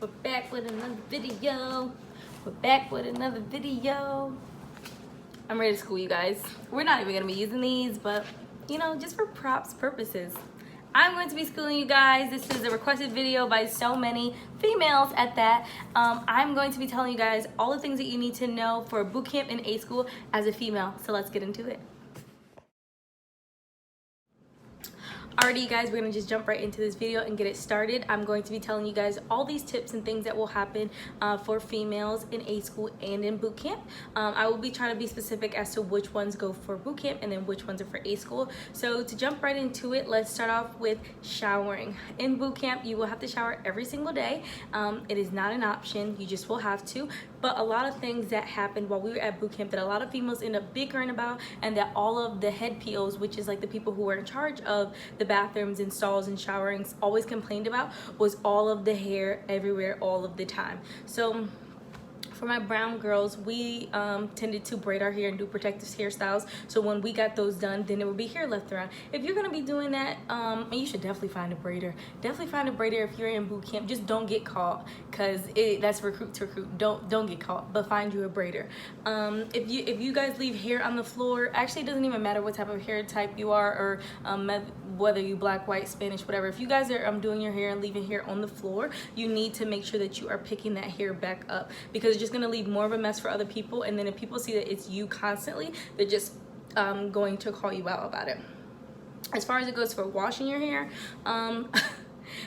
We're back with another video. I'm ready to school you guys. We're not even gonna be using these, but you know, just for props purposes. I'm going to be schooling you guys. This is a requested video by so many females at that. I'm going to be telling you guys all the things that you need to know for boot camp and A school as a female. So let's get into it. Alrighty, you guys, we're gonna just jump right into this video and get it started. I'm going to be telling you guys all these tips and things that will happen for females in A school and in boot camp. I will be trying to be specific as to which ones go for boot camp and then which ones are for A school. So to jump right into it, let's start off with showering. In boot camp, you will have to shower every single day. It is not an option, you just will have to. But a lot of things that happened while we were at boot camp that a lot of females end up bickering about, and that all of the head POs, which is like the people who were in charge of the bathrooms and stalls and showerings, always complained about, was all of the hair everywhere all of the time. So for my brown girls, we tended to braid our hair and do protective hairstyles. So when we got those done, then there would be hair left around. If you're gonna be doing that, and you should definitely find a braider. Definitely find a braider if you're in boot camp. Just don't get caught, cause that's recruit to recruit. Don't get caught, but find you a braider. If you guys leave hair on the floor, actually it doesn't even matter what type of hair type you are, or whether you black, white, Spanish, whatever. If you guys are doing your hair and leaving hair on the floor, you need to make sure that you are picking that hair back up, because it's just gonna leave more of a mess for other people. And then if people see that it's you constantly, they're just going to call you out about it. As far as it goes for washing your hair,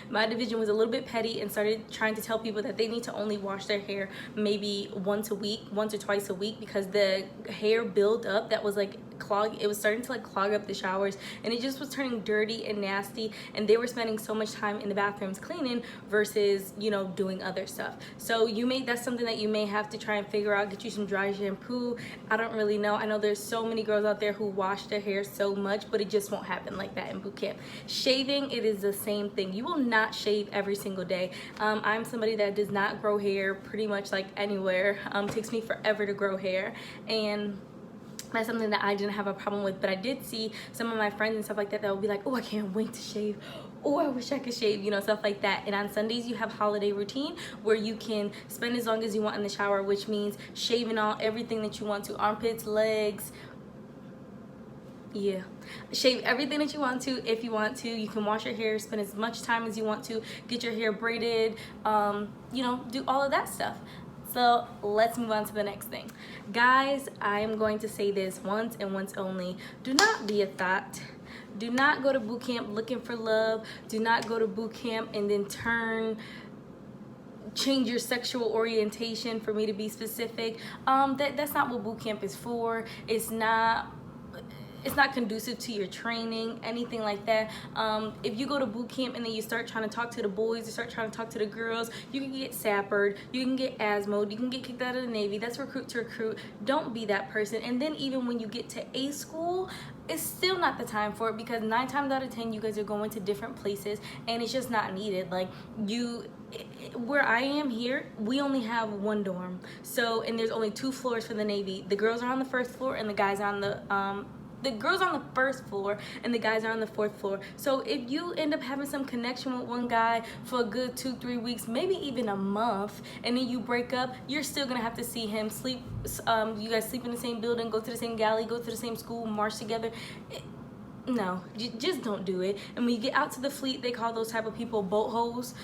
my division was a little bit petty and started trying to tell people that they need to only wash their hair maybe once or twice a week, because the hair build up that was like it was starting to like clog up the showers, and it just was turning dirty and nasty, and they were spending so much time in the bathrooms cleaning versus, you know, doing other stuff. So that's something that you may have to try and figure out. Get you some dry shampoo. I don't really know. I know there's so many girls out there who wash their hair so much, but it just won't happen like that in boot camp. Shaving, it is the same thing. You will not shave every single day. I'm somebody that does not grow hair pretty much like anywhere. It takes me forever to grow hair, and that's something that I didn't have a problem with. But I did see some of my friends and stuff like that that would be like, oh, I can't wait to shave. Oh, I wish I could shave, you know, stuff like that. And on Sundays, you have holiday routine where you can spend as long as you want in the shower, which means shaving all everything that you want to, armpits, legs. Yeah, shave everything that you want to. If you want to, you can wash your hair, spend as much time as you want to, get your hair braided, you know, do all of that stuff. So let's move on to the next thing. Guys, I am going to say this once and once only. Do not be a thought. Do not go to boot camp looking for love. Do not go to boot camp and then change your sexual orientation, for me to be specific. That's not what boot camp is for. It's not conducive to your training, anything like that. If you go to boot camp and then you start trying to talk to the boys, you start trying to talk to the girls, you can get sappered, you can get asmoed, you can get kicked out of the Navy. That's recruit to recruit. Don't be that person. And then even when you get to A school, it's still not the time for it, because 9 times out of 10 you guys are going to different places and it's just not needed. Like where I am here, we only have 1 dorm. So, and there's only 2 floors for the Navy. The girls are on the 1st floor and the guys are on the girls on the 1st floor and the guys are on the 4th floor. So if you end up having some connection with one guy for a good 2-3 weeks, maybe even a month, and then you break up, you're still gonna have to see him, sleep. You guys sleep in the same building, go to the same galley, go to the same school, march together. No, just don't do it. And when you get out to the fleet, they call those type of people boat hoes.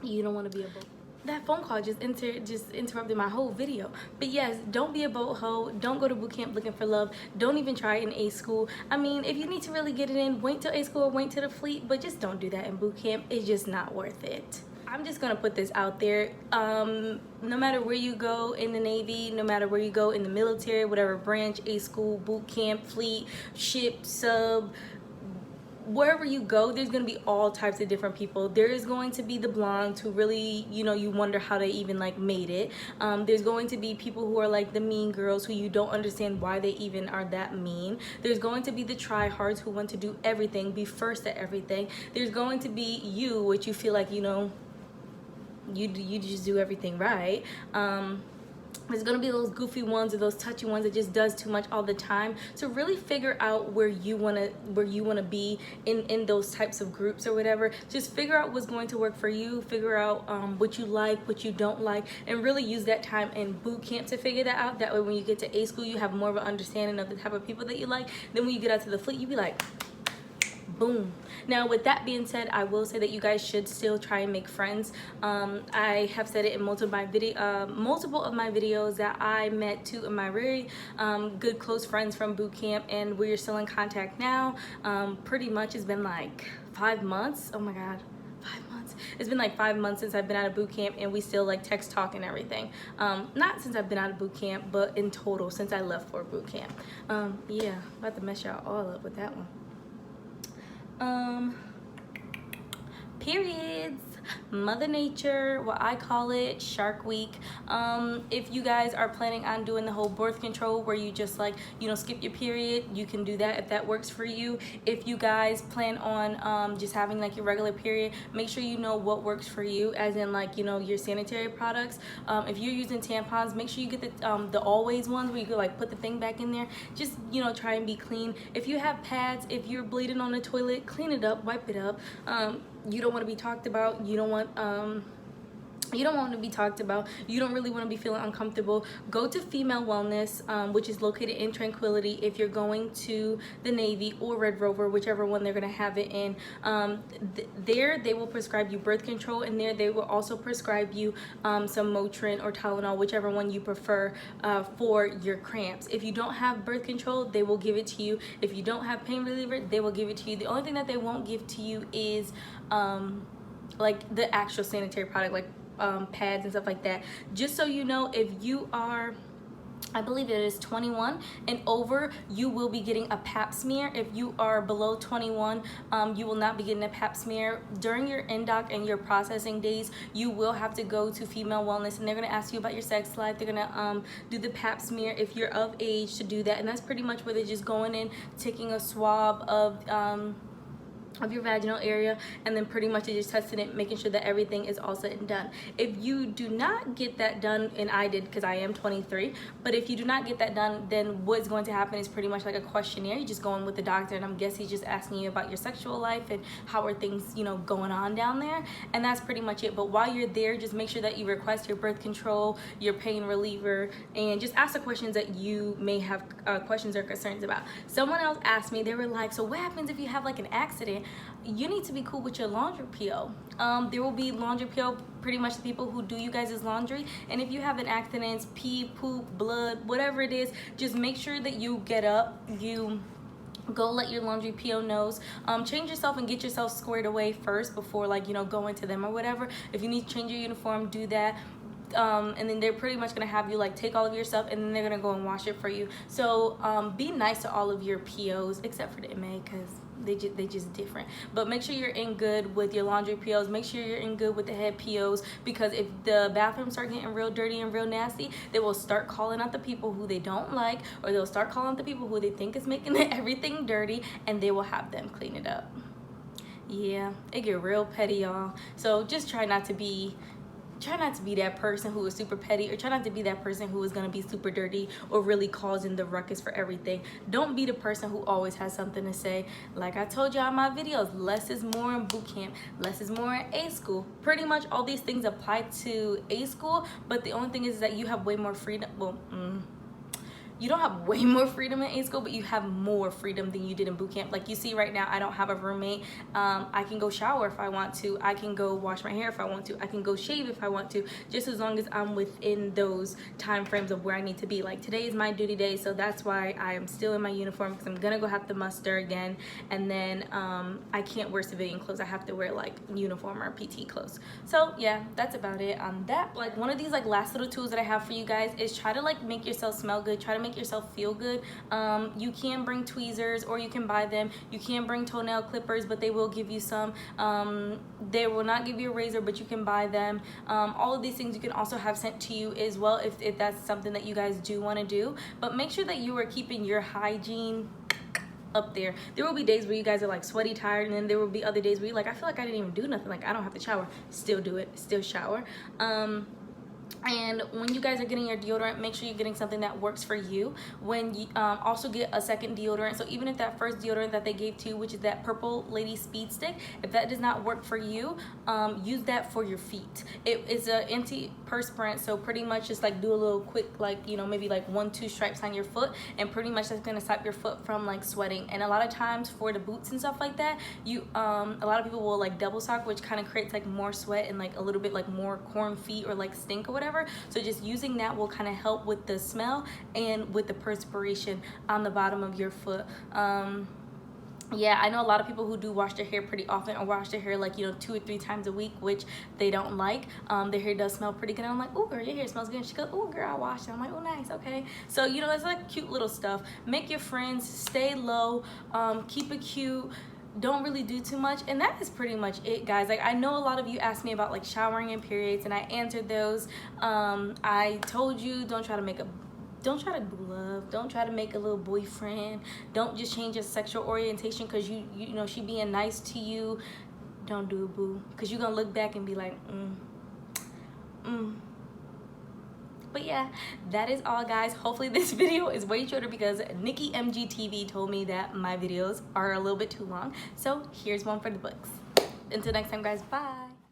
You don't want to be a boat. That phone call just interrupted my whole video. But yes, don't be a boat hoe. Don't go to boot camp looking for love. Don't even try it in A school. I mean, if you need to really get it in, wait till A school or wait till the fleet, but just don't do that in boot camp. It's just not worth it. I'm just gonna put this out there. No matter where you go in the Navy, no matter where you go in the military, whatever branch, A school, boot camp, fleet, ship, sub, wherever you go, there's going to be all types of different people. There is going to be the blondes who really, you know, you wonder how they even like made it. There's going to be people who are like the mean girls who you don't understand why they even are that mean. There's going to be the tryhards who want to do everything, be first at everything. There's going to be you, which you feel like, you know, you just do everything right. There's gonna be those goofy ones or those touchy ones that just does too much all the time. So really figure out where you wanna be in those types of groups or whatever. Just figure out what's going to work for you. Figure out what you like, what you don't like, and really use that time in boot camp to figure that out. That way, when you get to A school, you have more of an understanding of the type of people that you like. Then when you get out to the fleet, you be like, boom. Now, with that being said, I will say that you guys should still try and make friends. I have said it in multiple of my videos that I met two of my very good close friends from boot camp, and we're still in contact now. Pretty much it's been like 5 months. Oh my god, 5 months. It's been like 5 months since I've been out of boot camp, and we still like text talk and everything. Not since I've been out of boot camp, but in total since I left for boot camp. Yeah, about to mess y'all all up with that one. Periods, Mother Nature, what I call it, Shark Week. If you guys are planning on doing the whole birth control where you just like, you know, skip your period, you can do that if that works for you. If you guys plan on just having like your regular period, make sure you know what works for you, as in like, you know, your sanitary products. If you're using tampons, make sure you get the always ones where you can like put the thing back in there. Just, you know, try and be clean. If you have pads, if you're bleeding on the toilet, clean it up, wipe it up. You don't want to be talked about. You don't want to be talked about. You don't really want to be feeling uncomfortable. Go to Female Wellness, which is located in Tranquility if you're going to the Navy or Red Rover, whichever one they're going to have it in. There they will prescribe you birth control, and there they will also prescribe you some Motrin or Tylenol, whichever one you prefer, for your cramps. If you don't have birth control, they will give it to you. If you don't have pain reliever, they will give it to you. The only thing that they won't give to you is like the actual sanitary product, like pads and stuff like that. Just so you know, if you are, I believe it is 21 and over, you will be getting a pap smear. If you are below 21, you will not be getting a pap smear. During your NDOC and your processing days, you will have to go to Female Wellness, and they're going to ask you about your sex life. They're going to do the pap smear if you're of age to do that, and that's pretty much where they're just going in, taking a swab of your vaginal area, and then pretty much just testing it, making sure that everything is all said and done. If you do not get that done, and I did because I am 23, but if you do not get that done, then what's going to happen is pretty much like a questionnaire. You just go in with the doctor, and I'm guessing he's just asking you about your sexual life and how are things, you know, going on down there, and that's pretty much it. But while you're there, just make sure that you request your birth control, your pain reliever, and just ask the questions that you may have questions or concerns about. Someone else asked me, they were like, so what happens if you have like an accident? You need to be cool with your laundry PO. There will be laundry PO, pretty much the people who do you guys' laundry. And if you have an accident, pee, poop, blood, whatever it is, just make sure that you get up, you go let your laundry PO knows. Change yourself and get yourself squared away first before, like, you know, going to them or whatever. If you need to change your uniform, do that. And then they're pretty much gonna have you like take all of your stuff, and then they're gonna go and wash it for you. So be nice to all of your POs except for the MA, because they just different. But make sure you're in good with your laundry POs. Make sure you're in good with the head POs, because if the bathrooms start getting real dirty and real nasty, they will start calling out the people who they don't like, or they'll start calling out the people who they think is making everything dirty, and they will have them clean it up. Yeah, it get real petty, y'all. So just try not to be that person who is super petty, or try not to be that person who is going to be super dirty or really causing the ruckus for everything. Don't be the person who always has something to say. Like I told y'all in my videos, less is more in boot camp, less is more in A school. Pretty much all these things apply to A school, but the only thing is that you have way more freedom. Well, you don't have way more freedom in A school, but you have more freedom than you did in boot camp. Like you see right now, I don't have a roommate. I can go shower if I want to. I can go wash my hair if I want to. I can go shave if I want to, just as long as I'm within those time frames of where I need to be. Like today is my duty day, so that's why I am still in my uniform, because I'm gonna go have to muster again, and then I can't wear civilian clothes. I have to wear like uniform or PT clothes. So yeah, that's about it on that. Like one of these like last little tools that I have for you guys is try to like make yourself smell good. Try to make yourself feel good. You can bring tweezers, or you can buy them. You can bring toenail clippers, but they will give you some. They will not give you a razor, but you can buy them. All of these things you can also have sent to you as well, if that's something that you guys do want to do. But make sure that you are keeping your hygiene up there. There will be days where you guys are like sweaty, tired, and then there will be other days where you're like, I feel like I didn't even do nothing. Like I don't have to shower. Still do it. Still shower. And when you guys are getting your deodorant, make sure you're getting something that works for you. When you also get a second deodorant, so even if that first deodorant that they gave to you, which is that Purple Lady Speed Stick, if that does not work for you, use that for your feet. It is an antiperspirant, so pretty much just like do a little quick, like, you know, maybe like 1-2 stripes on your foot, and pretty much that's gonna stop your foot from like sweating. And a lot of times for the boots and stuff like that, you a lot of people will like double sock, which kind of creates like more sweat and like a little bit like more corn feet or like stink or whatever. So just using that will kind of help with the smell and with the perspiration on the bottom of your foot. Yeah, I know a lot of people who do wash their hair pretty often, or wash their hair like, you know, 2 or 3 times a week, which they don't like. Their hair does smell pretty good. I'm like, oh girl, your hair smells good. And she goes, oh girl, I washed it. I'm like, oh nice, okay. So, you know, it's like cute little stuff. Make your friends, stay low, keep it cute. Don't really do too much, and that is pretty much it, guys. Like, I know a lot of you asked me about like showering and periods, and I answered those. I told you, don't try to do love, don't try to make a little boyfriend, don't just change your sexual orientation because you know she being nice to you. Don't do it, boo, because you're gonna look back and be like, But yeah, that is all, guys. Hopefully this video is way shorter because Nikki MGTV told me that my videos are a little bit too long. So here's one for the books. Until next time, guys, bye.